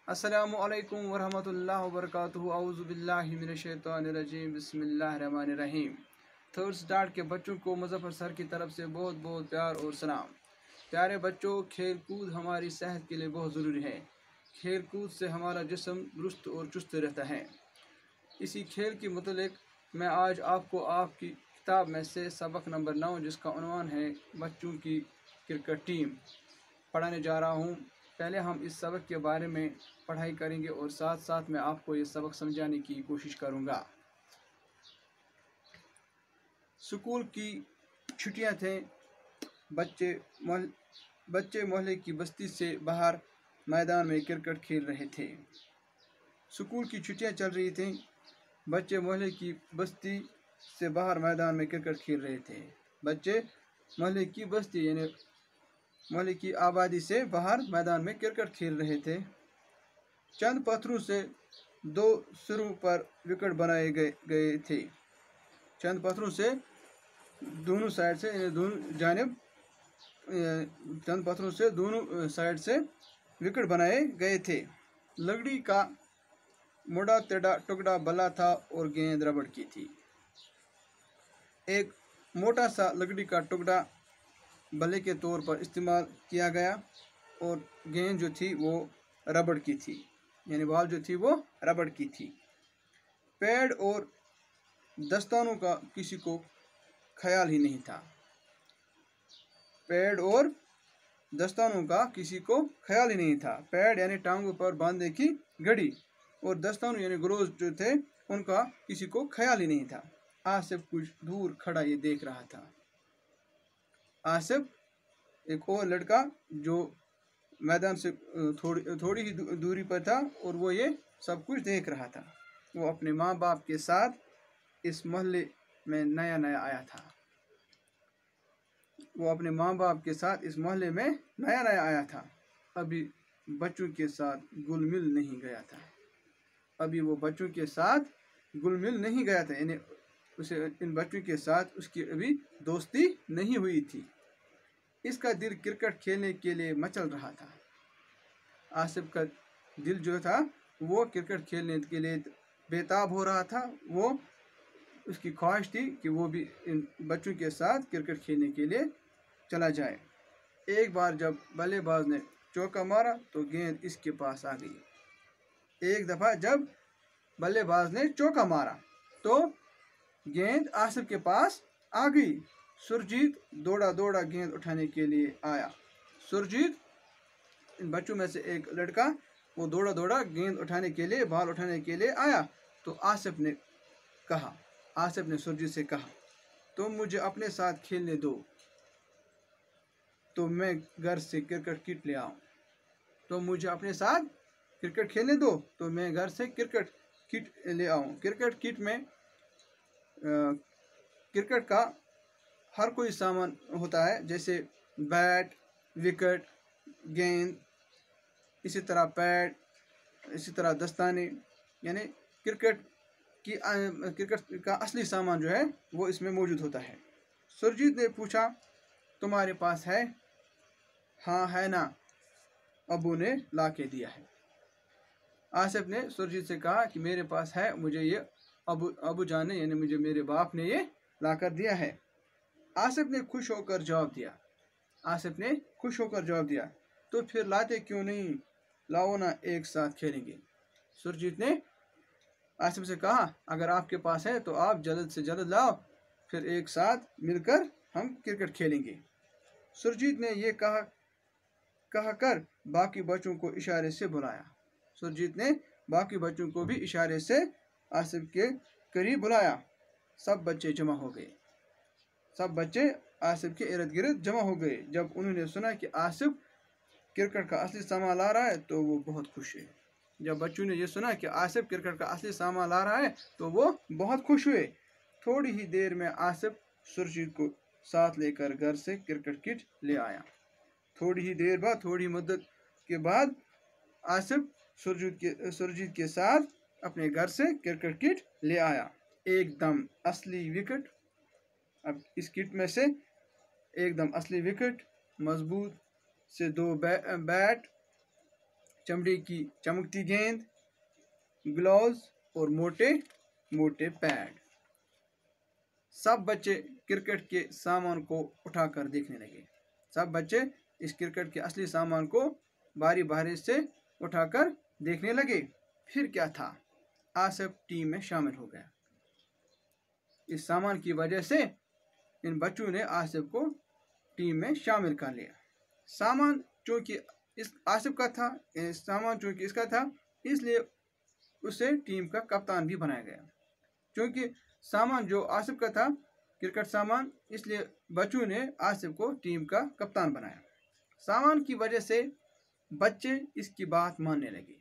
अस्सलामुअलैकुम वरहमतुल्लाहि वबरकातुहू औज़ु बिल्लाहि मिनश्शैतानिर्रजीम बिस्मिल्लाहिर्रहमानिर्रहीम। थर्ड स्टार्ट के बच्चों को मुज़फ़्फ़र सर की तरफ से बहुत बहुत प्यार और सलाम। प्यारे बच्चों, खेल कूद हमारी सेहत के लिए बहुत ज़रूरी है। खेल कूद से हमारा जिस्म दुरुस्त और चुस्त रहता है। इसी खेल के मुतल्लिक़ मैं आज आपको आपकी किताब में से सबक नंबर 9 जिसका उन्वान है बच्चों की क्रिकेट टीम पढ़ाने जा रहा हूँ। पहले हम इस सबक के बारे में पढ़ाई करेंगे और साथ साथ मैं आपको ये सबक समझाने की कोशिश करूँगा। स्कूल की छुट्टियाँ थे। बच्चे मोहल्ले की बस्ती से बाहर मैदान में क्रिकेट खेल रहे थे। स्कूल की छुट्टियाँ चल रही थीं। बच्चे मोहल्ले की बस्ती से बाहर मैदान में क्रिकेट खेल रहे थे। बच्चे मोहल्ले की बस्ती यानी मोहल्ले की आबादी से बाहर मैदान में क्रिकेट खेल रहे थे। चंद पत्थरों से दो सिरों पर विकेट बनाए गए थे। चंद पत्थरों से दोनों साइड से दोनों जानिब चंद पत्थरों से दोनों साइड से विकेट बनाए गए थे। लकड़ी का मोटा टेढ़ा टुकड़ा बल्ला था और गेंद रबड़ की थी। एक मोटा सा लकड़ी का टुकड़ा बल्ले के तौर पर इस्तेमाल किया गया और गेंद जो थी वो रबड़ की थी, यानी बॉल जो थी वो रबड़ की थी। पैड और दस्तानों का किसी को ख्याल ही नहीं था। पैड और दस्तानों का किसी को ख्याल ही नहीं था। पैड यानी टांगों पर बांधने की घड़ी और दस्तानों यानी ग्लोव्स जो थे उनका किसी को ख्याल ही नहीं था। आसिफ कुछ दूर खड़ा ये देख रहा था। आसिफ एक और लड़का जो मैदान से थोड़ी ही दूरी पर था और वो ये सब कुछ देख रहा था। वो अपने माँ बाप के साथ इस मोहल्ले में नया नया आया था। वो अपने माँ बाप के साथ इस मोहल्ले में नया नया आया था। अभी बच्चों के साथ घुल मिल नहीं गया था। अभी वो बच्चों के साथ घुल मिल नहीं गया था, यानी उसे इन बच्चों के साथ उसकी अभी दोस्ती नहीं हुई थी। इसका दिल क्रिकेट खेलने के लिए मचल रहा था। आसिफ का दिल जो था वो क्रिकेट खेलने के लिए बेताब हो रहा था। वो उसकी ख्वाहिश थी कि वो भी इन बच्चों के साथ क्रिकेट खेलने के लिए चला जाए। एक बार जब बल्लेबाज ने चौका मारा तो गेंद इसके पास आ गई। एक दफ़ा जब बल्लेबाज ने चौका मारा तो गेंद आसिफ के पास आ गई। सुरजीत दौड़ा दौड़ा गेंद उठाने के लिए आया। सुरजीत इन बच्चों में से एक लड़का वो दौड़ा दौड़ा गेंद उठाने के लिए बॉल उठाने के लिए आया। तो आसिफ ने सुरजीत से कहा, तुम मुझे अपने साथ खेलने दो तो मैं घर से क्रिकेट किट ले आऊँ। तो मुझे अपने साथ क्रिकेट खेलने दो तो मैं घर से क्रिकेट किट ले आऊँ। क्रिकेट किट में क्रिकेट का हर कोई सामान होता है, जैसे बैट, विकेट, गेंद, इसी तरह पैड, इसी तरह दस्ताने, यानी क्रिकेट का असली सामान जो है वो इसमें मौजूद होता है। सुरजीत ने पूछा, तुम्हारे पास है? हाँ है ना, अबू ने ला के दिया है। आसिफ ने सुरजीत से कहा कि मेरे पास है, मुझे ये अबू जान ने यानी मुझे मेरे बाप ने ये ला कर दिया है। आसिफ ने खुश होकर जवाब दिया, तो फिर लाते क्यों नहीं? लाओ ना, एक साथ खेलेंगे। सुरजीत ने आसिफ से कहा, अगर आपके पास है तो आप जल्द से जल्द लाओ, फिर एक साथ मिलकर हम क्रिकेट खेलेंगे। सुरजीत ने ये कहकर बाकी बच्चों को इशारे से बुलाया। सुरजीत ने बाकी बच्चों को भी इशारे से आसिफ के करीब बुलाया। सब बच्चे जमा हो गए। सब बच्चे आसिफ के इर्द गिर्द जमा हो गए। जब उन्होंने सुना कि आसिफ क्रिकेट का असली सामान ला रहा है तो वो बहुत खुश हुए। जब बच्चों ने ये सुना कि आसिफ क्रिकेट का असली सामान ला रहा है तो वो बहुत खुश हुए। थोड़ी ही देर में आसिफ सुरजीत को साथ लेकर घर से क्रिकेट किट ले आया। थोड़ी मुद्दत के बाद आसिफ सुरजीत के साथ अपने घर से क्रिकेट किट ले आया। एकदम असली विकेट, अब इस किट में से एकदम असली विकेट, मजबूत से दो बैट, चमड़े की चमकती गेंद, ग्लव्स और मोटे मोटे पैड। सब बच्चे क्रिकेट के सामान को उठाकर देखने लगे। सब बच्चे इस क्रिकेट के असली सामान को बारी बारी से उठाकर देखने लगे। फिर क्या था, आसिफ टीम में शामिल हो गया। इस सामान की वजह से इन बच्चों ने आसिफ को टीम में शामिल कर लिया। सामान चूँकि इस आसिफ का था, सामान चूँकि इसका था, इसलिए उसे टीम का कप्तान भी बनाया गया। क्योंकि सामान जो आसिफ का था, क्रिकेट सामान, इसलिए बच्चों ने आसिफ को टीम का कप्तान बनाया। सामान की वजह से बच्चे इसकी बात मानने लगे।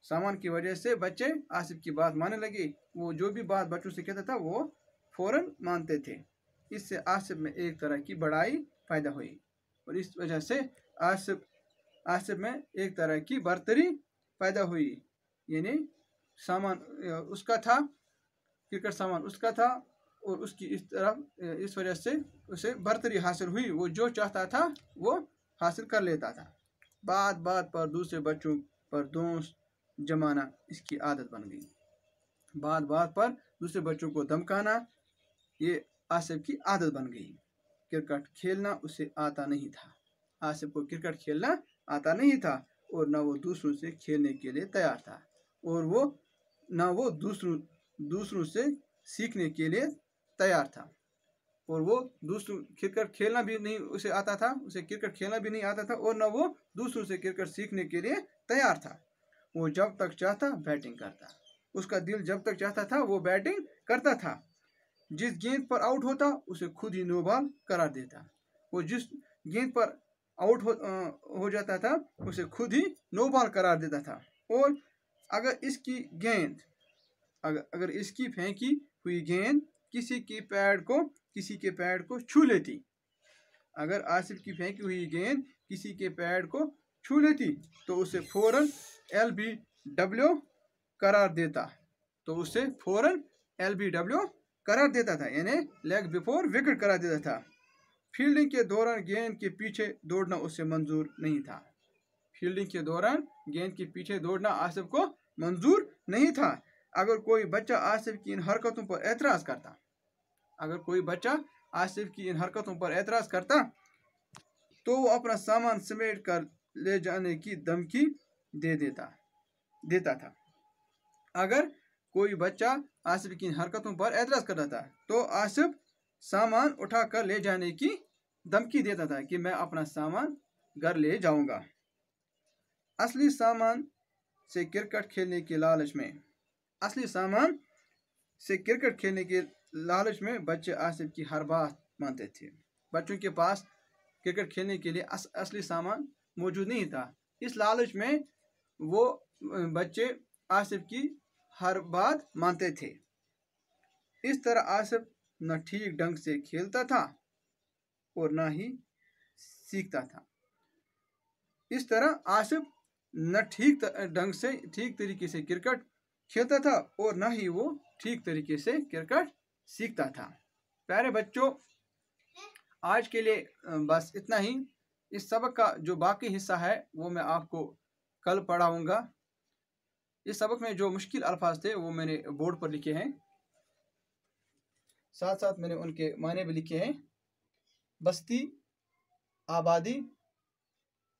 सामान की वजह से बच्चे आसिफ की बात मानने लगे। वो जो भी बात बच्चों से कहता था वो फौरन मानते थे। इससे आसिफ में एक तरह की बड़ाई पैदा हुई और इस वजह से आसिफ में एक तरह की बर्तरी पैदा हुई। यानी सामान उसका था, क्रिकेट सामान उसका था और उसकी इस वजह से उसे बर्तरी हासिल हुई। वो जो चाहता था वो हासिल कर लेता था। बात बात पर दूसरे बच्चों पर दोष जमाना इसकी आदत बन गई। बात बात पर दूसरे बच्चों को धमकाना ये आसिफ की आदत बन गई। क्रिकेट खेलना उसे आता नहीं था। आसिफ को क्रिकेट खेलना आता नहीं था और न वो दूसरों से खेलने के लिए तैयार था और वो दूसरों से सीखने के लिए तैयार था। और वो दूसरों क्रिकेट खेलना भी नहीं उसे आता था, उसे क्रिकेट खेलना भी नहीं आता था और न वो दूसरों से क्रिकेट सीखने के लिए तैयार था। वो जब तक चाहता बैटिंग करता, उसका दिल जब तक चाहता था वो बैटिंग करता था। जिस गेंद पर आउट होता उसे खुद ही नो बॉल करार देता। वो जिस गेंद पर आउट हो जाता था उसे खुद ही नो बॉल करार देता था। और अगर इसकी फेंकी हुई गेंद किसी के पैड को छू लेती, अगर आसिफ की फेंकी हुई गेंद किसी के पैड को छू लेती तो उसे फौरन LBW करार देता था, यानी लेग बिफोर विकेट करार देता था। फील्डिंग के दौरान गेंद के पीछे दौड़ना उसे मंजूर नहीं था। फील्डिंग के दौरान गेंद के पीछे दौड़ना आसिफ को मंजूर नहीं था। अगर कोई बच्चा आसिफ की इन हरकतों पर एतराज़ करता तो वो अपना सामान समेट कर ले जाने की धमकी देता था। अगर कोई बच्चा आसिफ की हरकतों पर एतराज़ करता था तो आसिफ सामान उठा कर ले जाने की धमकी देता था कि मैं अपना सामान घर ले जाऊंगा। असली सामान से क्रिकेट खेलने के लालच में बच्चे आसिफ की हर बात मानते थे। बच्चों के पास क्रिकेट खेलने के लिए असली सामान मौजूद नहीं था। इस लालच में वो बच्चे आसिफ की हर बात मानते थे। इस तरह आसिफ न ठीक ढंग से खेलता था और न ही सीखता था। इस तरह आसिफ न ठीक तरीके से क्रिकेट खेलता था और न ही वो ठीक तरीके से क्रिकेट सीखता था। प्यारे बच्चों, आज के लिए बस इतना ही। इस सबक का जो बाकी हिस्सा है वो मैं आपको कल पढ़ाऊंगा। इस सबक में जो मुश्किल अल्फाज थे वो मैंने बोर्ड पर लिखे हैं, साथ साथ मैंने उनके माने भी लिखे हैं। बस्ती, आबादी,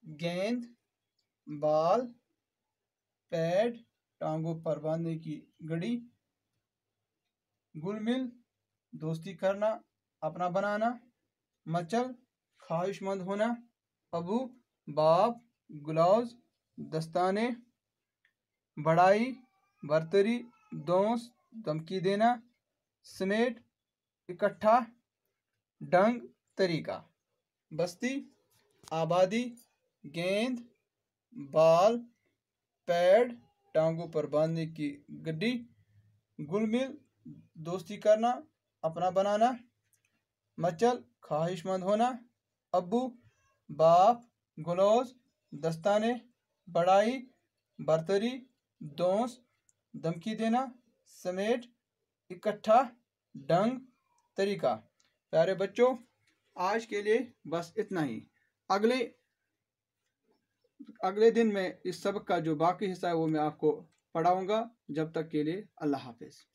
गेंद, बाल, पैड, टांगों पर बांधने की गड़ी, गुलमिल, दोस्ती करना, अपना बनाना, मचल, ख्वाहिशमंद होना, अबू, बाप, ग्लव्स, दस्ताने, बड़ाई, बर्तरी, दोस्त, धमकी देना, समेट, इकट्ठा, ढंग, तरीका। बस्ती, आबादी, गेंद, बाल, पैड, टांगों पर बांधने की गड्डी, गुलमिल, दोस्ती करना, अपना बनाना, मचल, ख्वाहिशमंद होना, अब्बू, बाप, ग्लव्स, दस्ताने, बड़ाई, बर्तरी, दोस्त, धमकी देना, समेट, इकट्ठा, ढंग, तरीका। प्यारे बच्चों, आज के लिए बस इतना ही। अगले اگلے دن میں اس سبق کا جو باقی حصہ ہے وہ میں آپ کو پڑھاؤں گا. جب تک کے لیے اللہ حافظ.